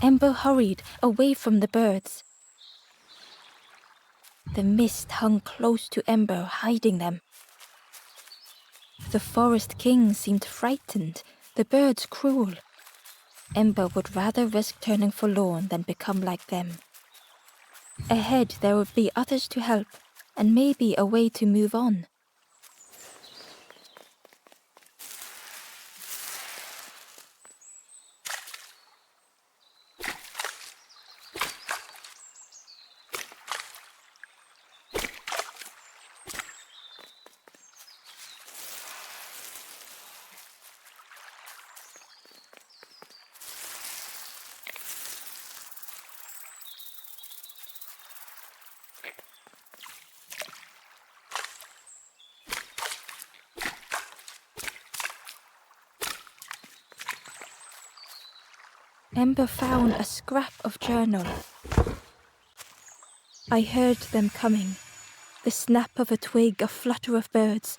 Ember hurried away from the birds. The mist hung close to Ember, hiding them. The forest king seemed frightened, the birds cruel. Ember would rather risk turning forlorn than become like them. Ahead there would be others to help, and maybe a way to move on. Ember found a scrap of journal. I heard them coming. The snap of a twig, a flutter of birds.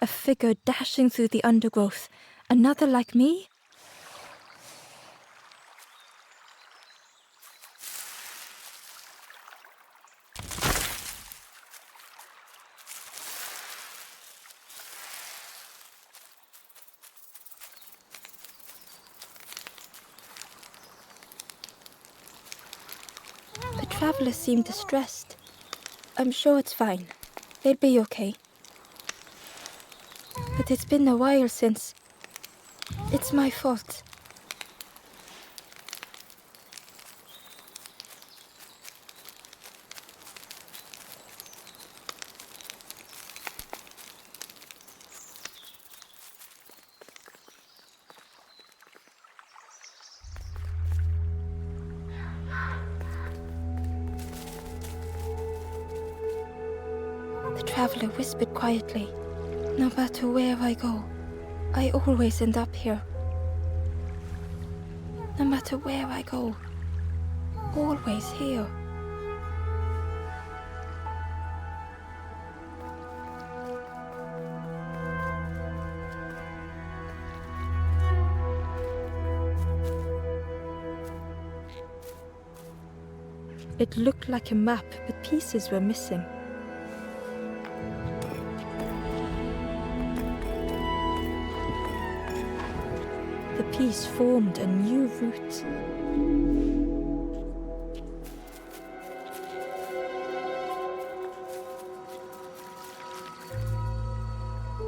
A figure dashing through the undergrowth. Another like me? The traveler seemed distressed. I'm sure it's fine. They'll be okay. But it's been a while since... It's my fault. The traveler whispered quietly. No matter where I go, I always end up here. No matter where I go, always here. It looked like a map, but pieces were missing. The piece formed a new route.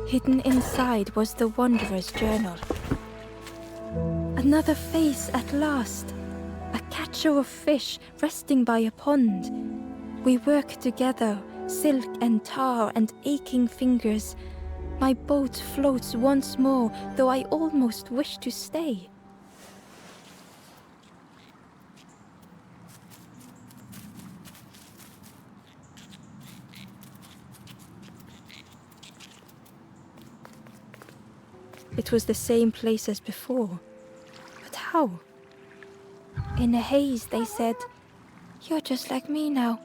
Hidden inside was the wanderer's journal. Another face at last. A catcher of fish resting by a pond. We work together, silk and tar and aching fingers. My boat floats once more, though I almost wish to stay. It was the same place as before. But how? In a haze, they said, "You're just like me now,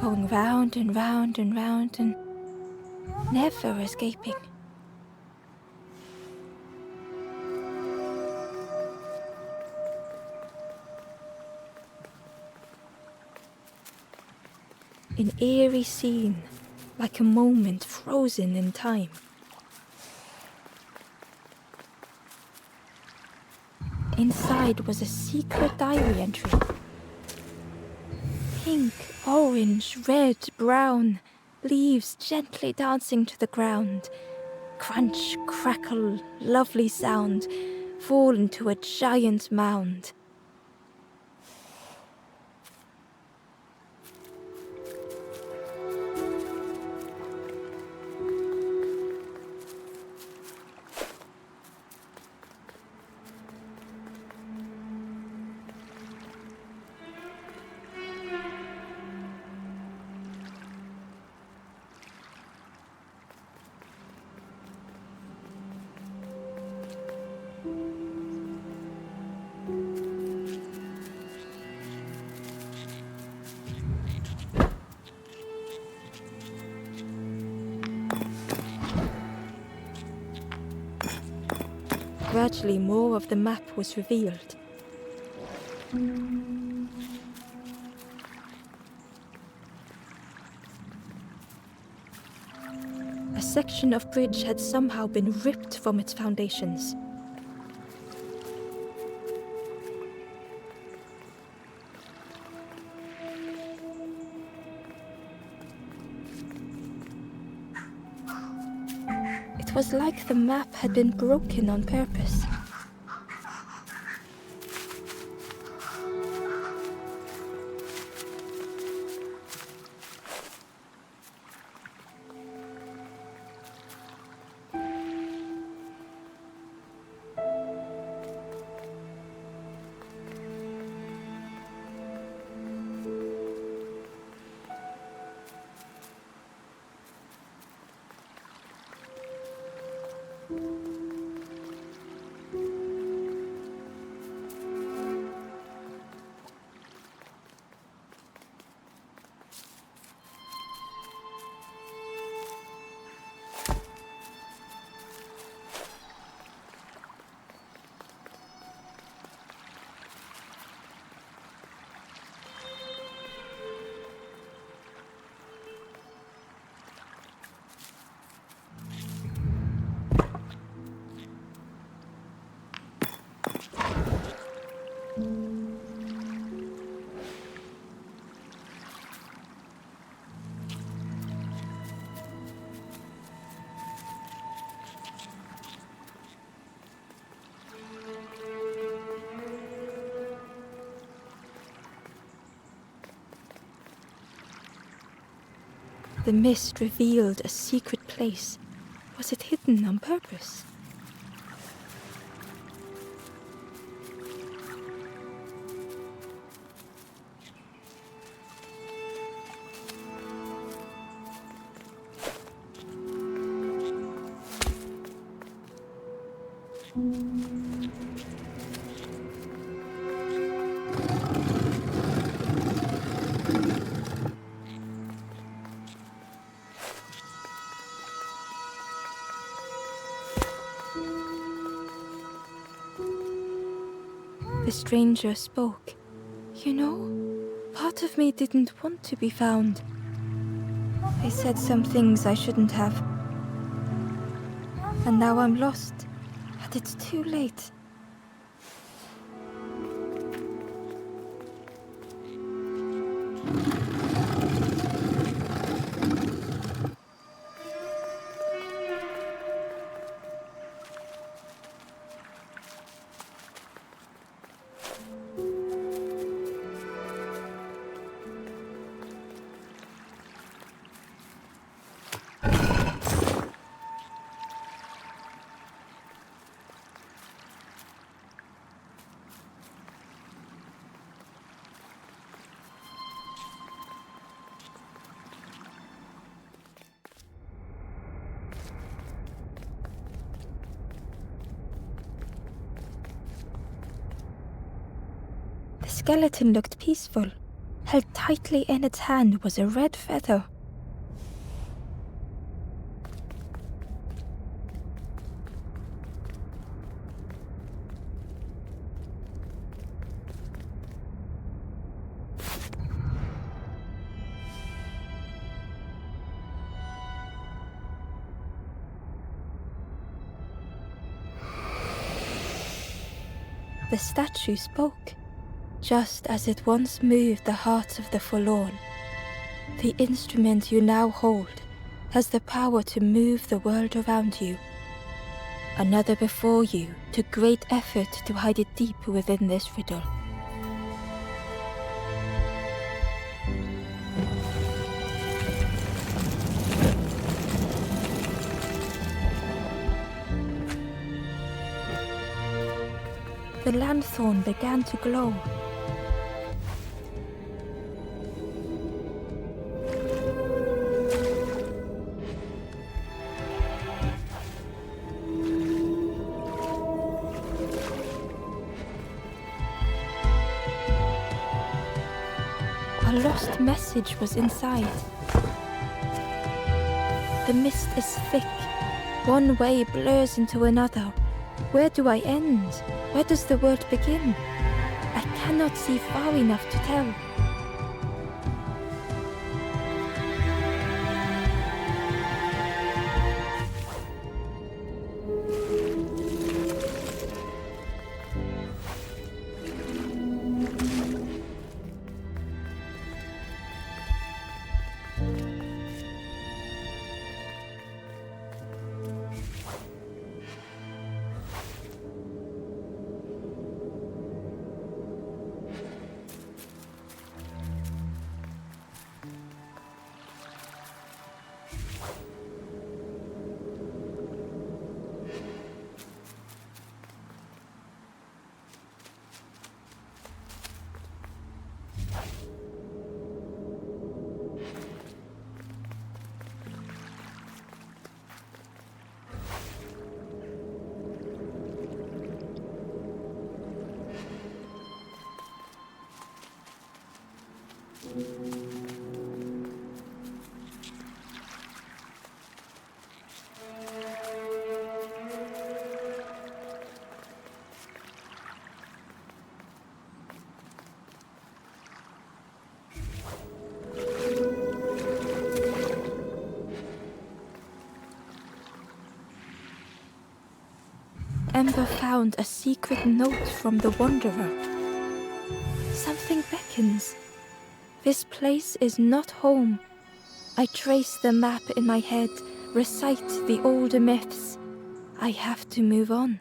going round and round and round and never escaping." An eerie scene, like a moment frozen in time. Inside was a secret diary entry. Pink, orange, red, brown, leaves gently dancing to the ground. Crunch, crackle, lovely sound, fall into a giant mound. Gradually more of the map was revealed. section of bridge had somehow been ripped from its foundations. It was like the map had been broken on purpose. The mist revealed a secret place. Was it hidden on purpose? The stranger spoke. You know, part of me didn't want to be found. I said some things I shouldn't have. And now I'm lost, and it's too late. The skeleton looked peaceful. Held tightly in its hand was a red feather. The statue spoke. Just as it once moved the hearts of the forlorn, the instrument you now hold has the power to move the world around you. Another before you took great effort to hide it deep within this riddle. The lanthorn began to glow. A lost message was inside. The mist is thick. One way blurs into another. Where do I end? Where does the world begin? I cannot see far enough to tell. Ember found a secret note from the Wanderer. Something beckons. This place is not home. I trace the map in my head, recite the older myths. I have to move on.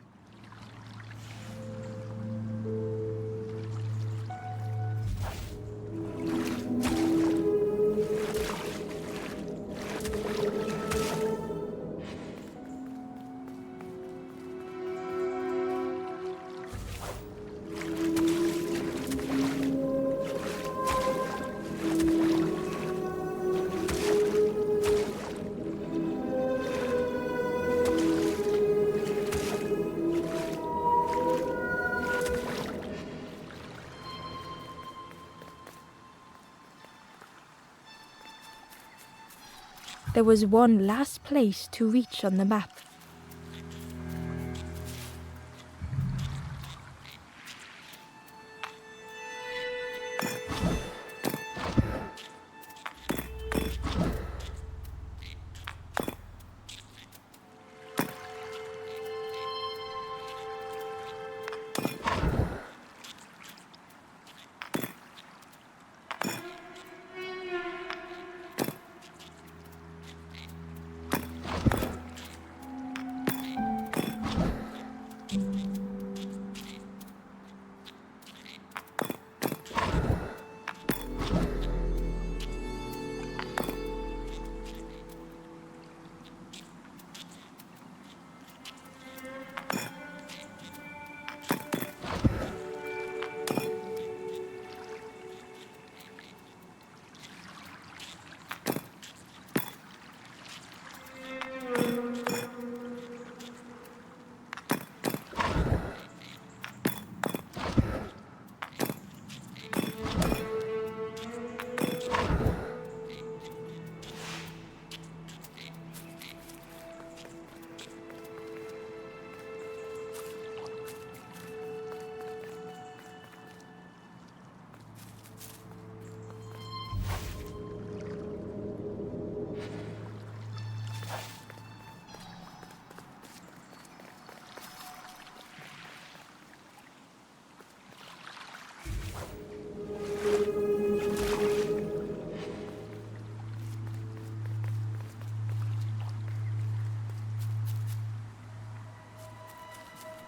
There was one last place to reach on the map.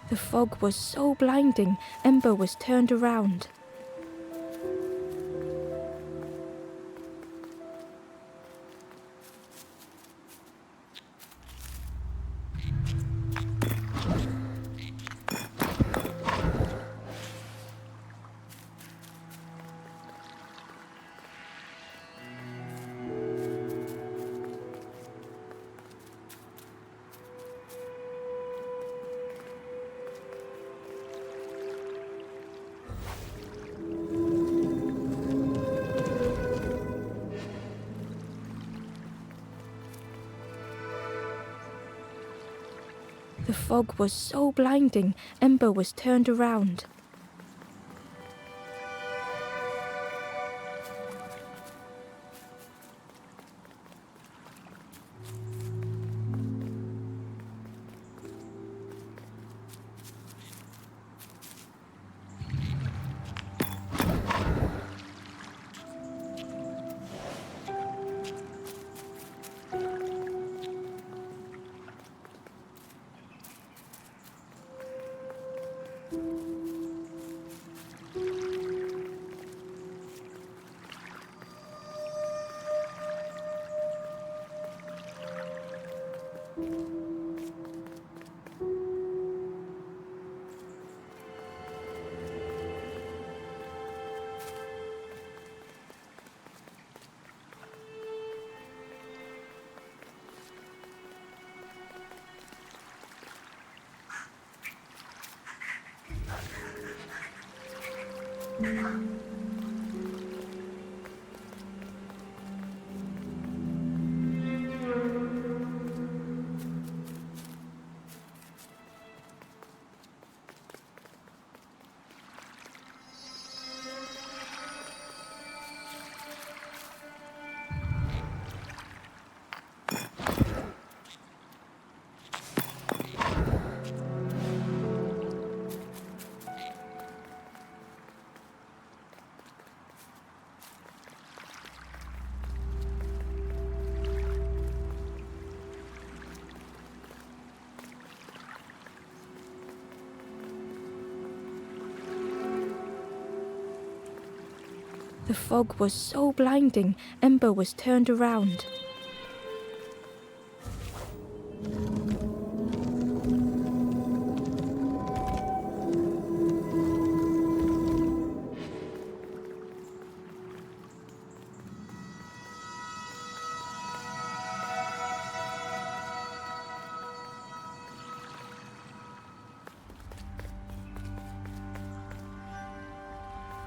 The fog was so blinding, Ember was turned around. The fog was so blinding, Ember was turned around. The fog was so blinding, Ember was turned around.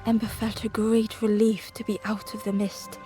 Ember felt a great relief to be out of the mist.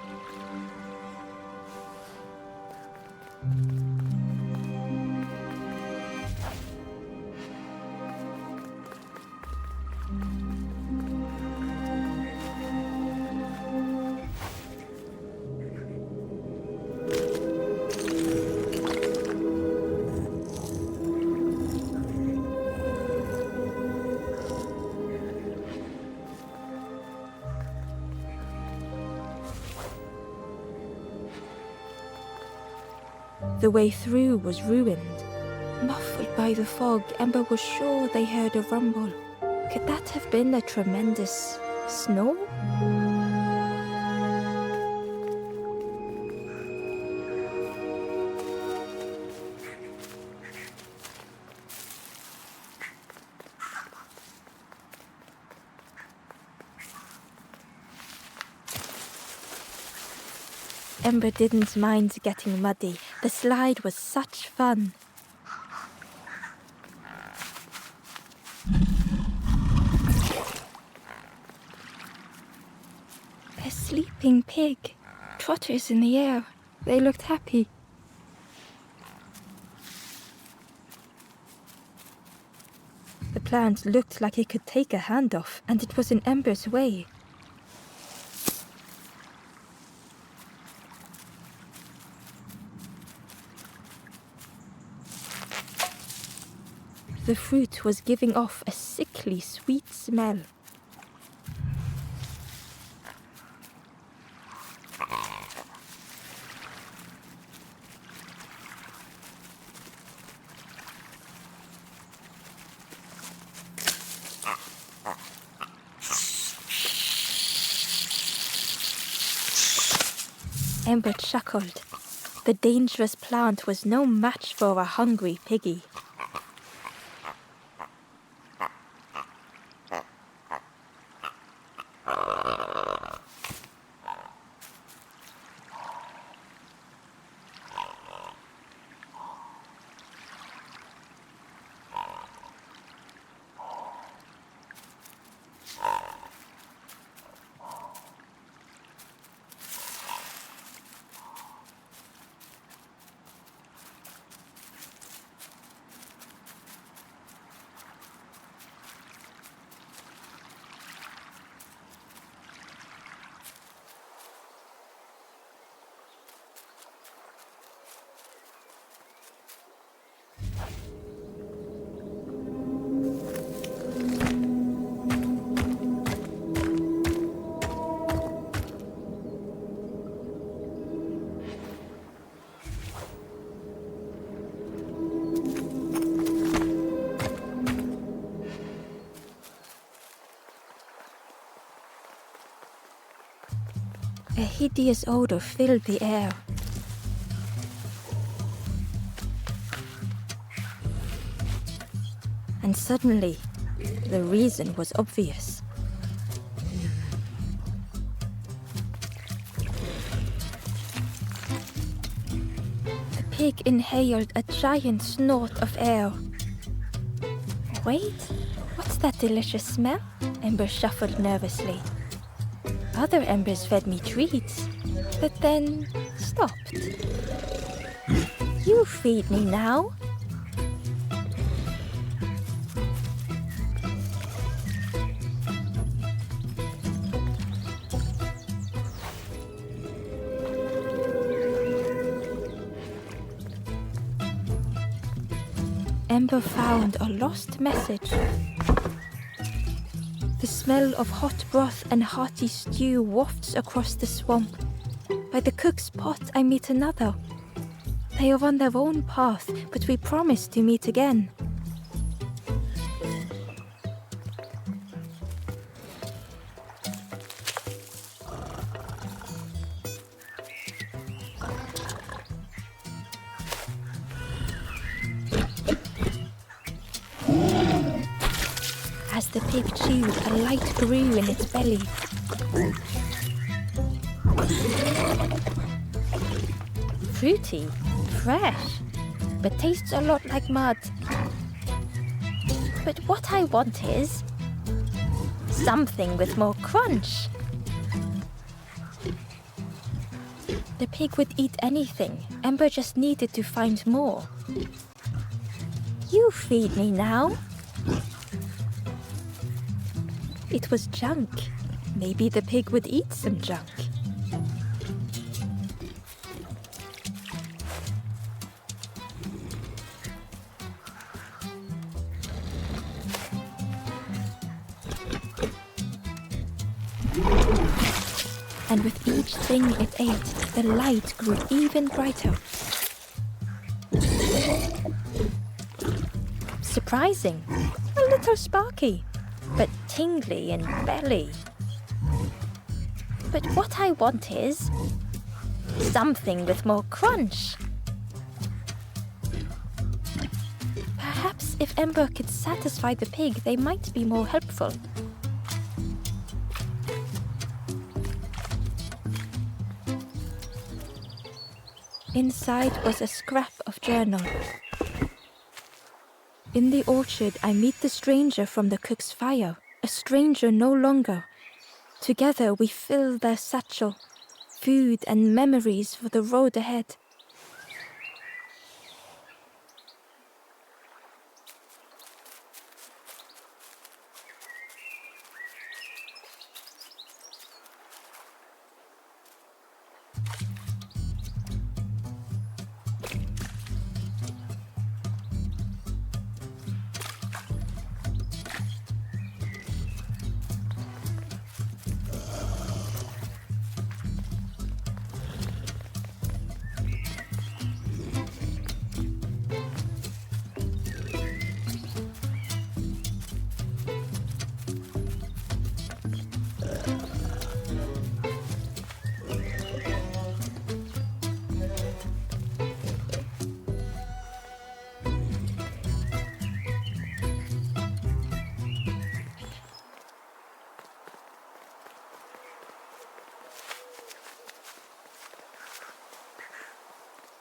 The way through was ruined. Muffled by the fog, Ember was sure they heard a rumble. Could that have been a tremendous snow? Ember didn't mind getting muddy. The slide was such fun. A sleeping pig. Trotters in the air. They looked happy. The plant looked like it could take a hand off, and it was in Ember's way. The fruit was giving off a sickly sweet smell. Ember chuckled. The dangerous plant was no match for a hungry piggy. A hideous odor filled the air. And suddenly, the reason was obvious. The pig inhaled a giant snort of air. Wait, what's that delicious smell? Ember shuffled nervously. Other embers fed me treats, but then stopped. You feed me now. Ember found a lost message. The smell of hot broth and hearty stew wafts across the swamp. By the cook's pot I meet another. They are on their own path, but we promise to meet again. pig chewed, a light grew in its belly. Fruity, fresh, but tastes a lot like mud. But what I want is something with more crunch. The pig would eat anything. Ember just needed to find more. You feed me now. It was junk. Maybe the pig would eat some junk. And with each thing it ate, the light grew even brighter. Surprising, a little sparky, but tingly in belly. But what I want is something with more crunch. Perhaps if Ember could satisfy the pig, they might be more helpful. Inside was a scrap of journal. In the orchard, I meet the stranger from the cook's fire, a stranger no longer. Together we fill their satchel, food and memories for the road ahead.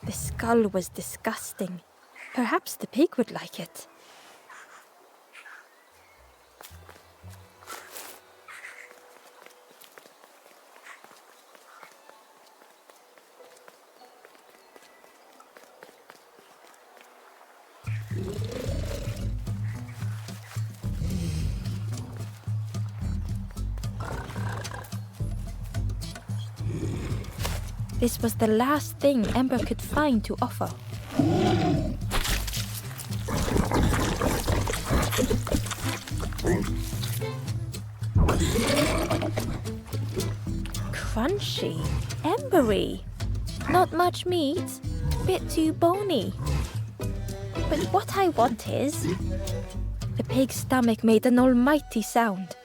The skull was disgusting. Perhaps the pig would like it. This was the last thing Ember could find to offer. Crunchy, embery, not much meat, bit too bony. But what I want is... The pig's stomach made an almighty sound.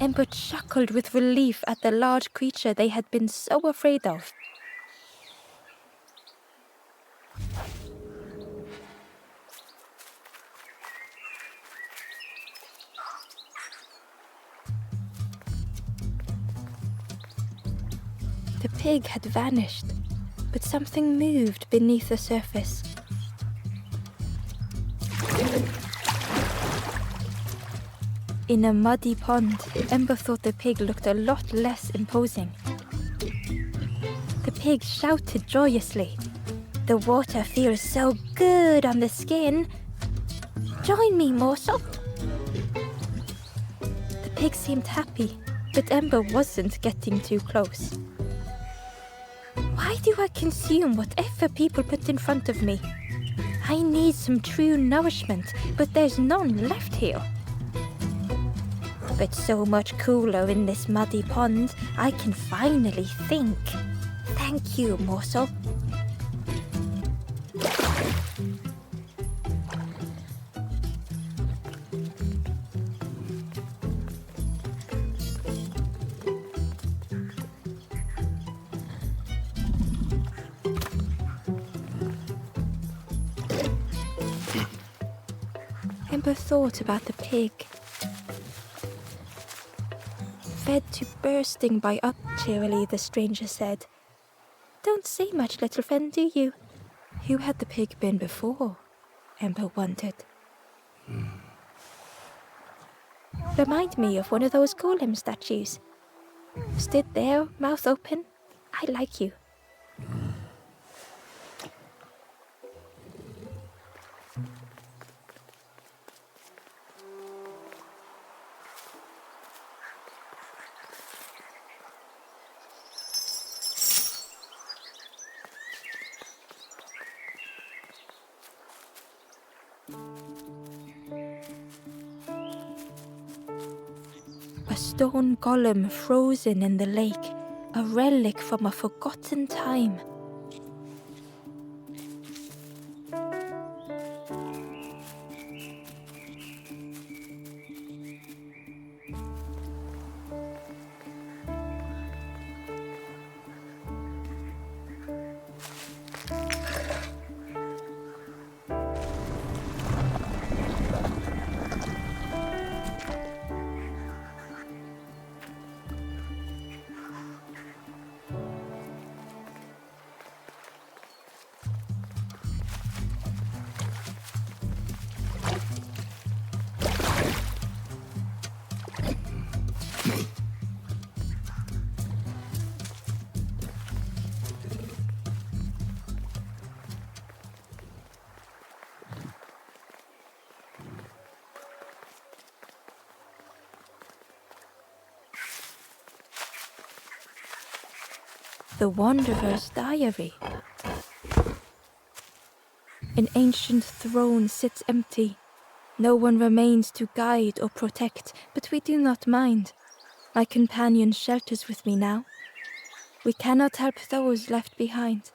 Ember chuckled with relief at the large creature they had been so afraid of. The pig had vanished, but something moved beneath the surface. In a muddy pond, Ember thought the pig looked a lot less imposing. The pig shouted joyously. The water feels so good on the skin. Join me, morsel. The pig seemed happy, but Ember wasn't getting too close. Why do I consume whatever people put in front of me? I need some true nourishment, but there's none left here. But so much cooler in this muddy pond, I can finally think. Thank you, morsel. Ember thought about the pig. Fed to bursting by up cheerily, the stranger said. Don't say much, little friend, do you? Who had the pig been before? Ember wondered. Remind me of one of those golem statues. Stood there, mouth open. I like you. A stone golem frozen in the lake, a relic from a forgotten time. The Wanderer's Diary. An ancient throne sits empty. No one remains to guide or protect, but we do not mind. My companion shelters with me now. We cannot help those left behind.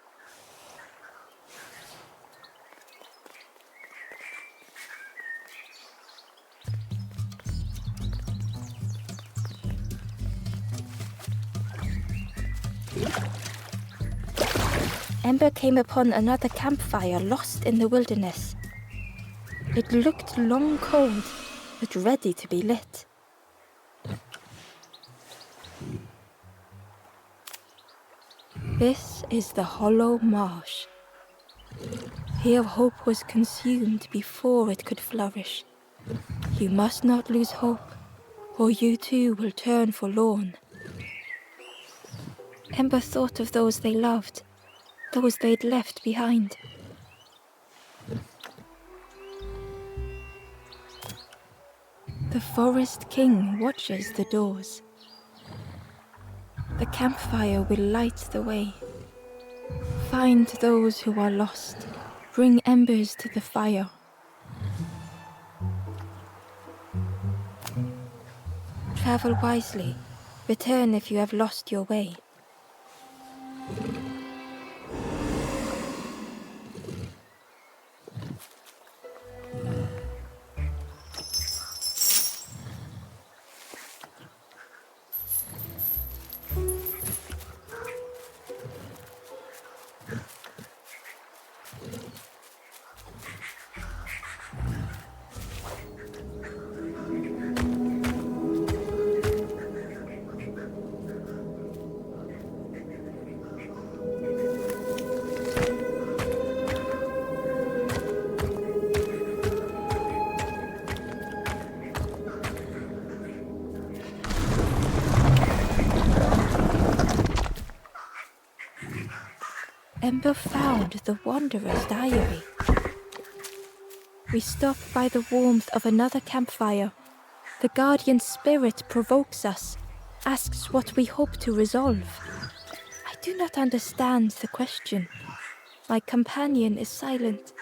Ember came upon another campfire lost in the wilderness. It looked long cold, but ready to be lit. This is the hollow marsh. Here hope was consumed before it could flourish. You must not lose hope, or you too will turn forlorn. Ember thought of those they loved, those they'd left behind. The Forest King watches the doors. The campfire will light the way. Find those who are lost. Bring embers to the fire. Travel wisely. Return if you have lost your way. Ember found the Wanderer's Diary. We stop by the warmth of another campfire. The guardian spirit provokes us, asks what we hope to resolve. I do not understand the question. My companion is silent.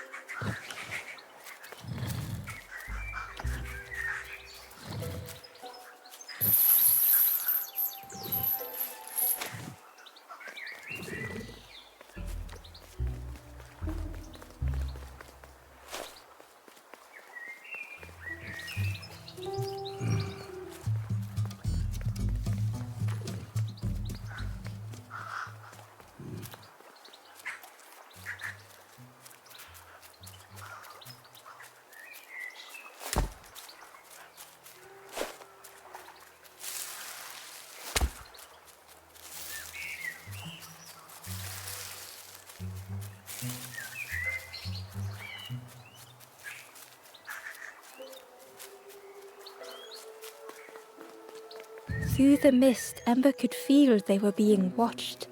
Through the mist, Ember could feel they were being watched.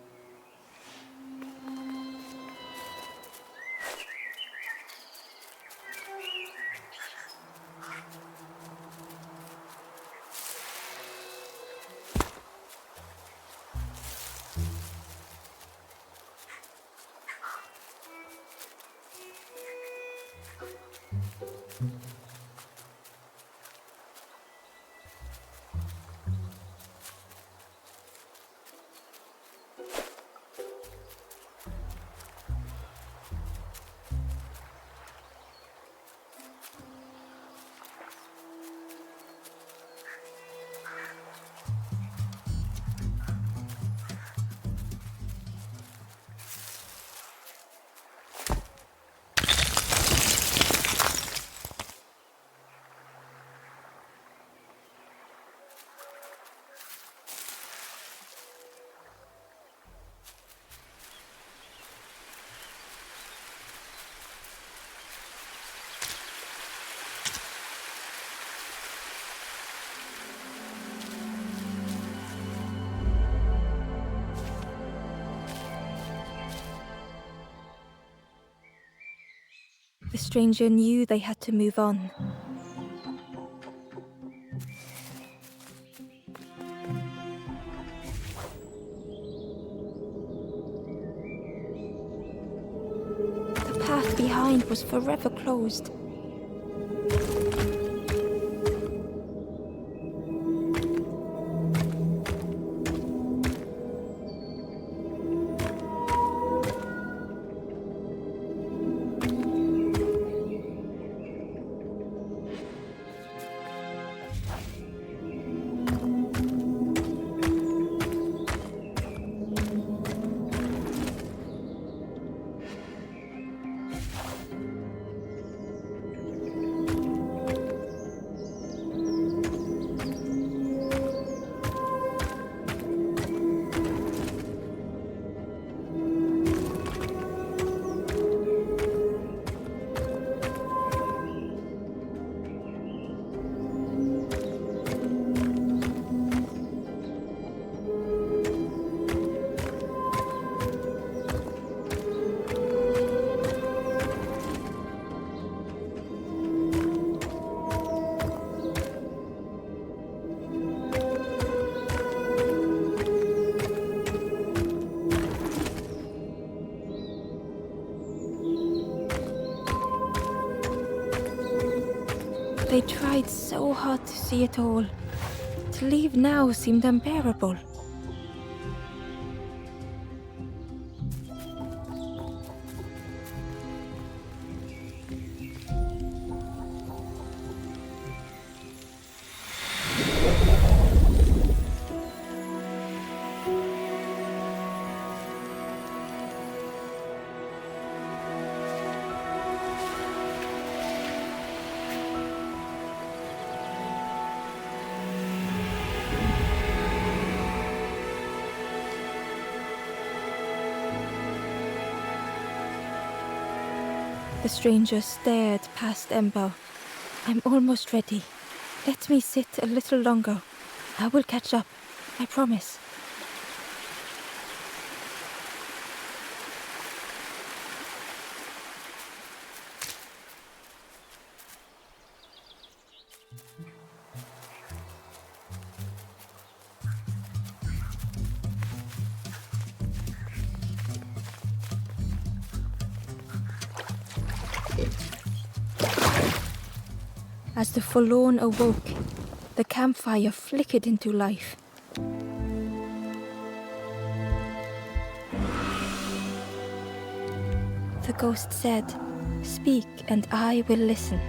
The stranger knew they had to move on. The path behind was forever closed. They tried so hard to see it all. To leave now seemed unbearable. The stranger stared past Ember. I'm almost ready. Let me sit a little longer. I will catch up. I promise. As the forlorn awoke, the campfire flickered into life. The ghost said, "Speak and I will listen."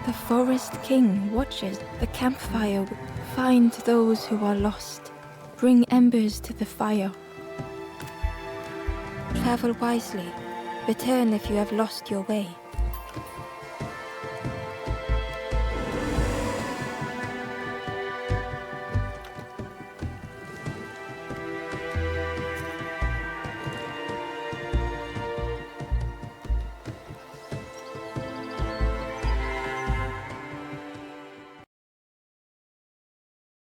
The forest king watches the campfire. Find those who are lost. Bring embers to the fire. Travel wisely. Return if you have lost your way.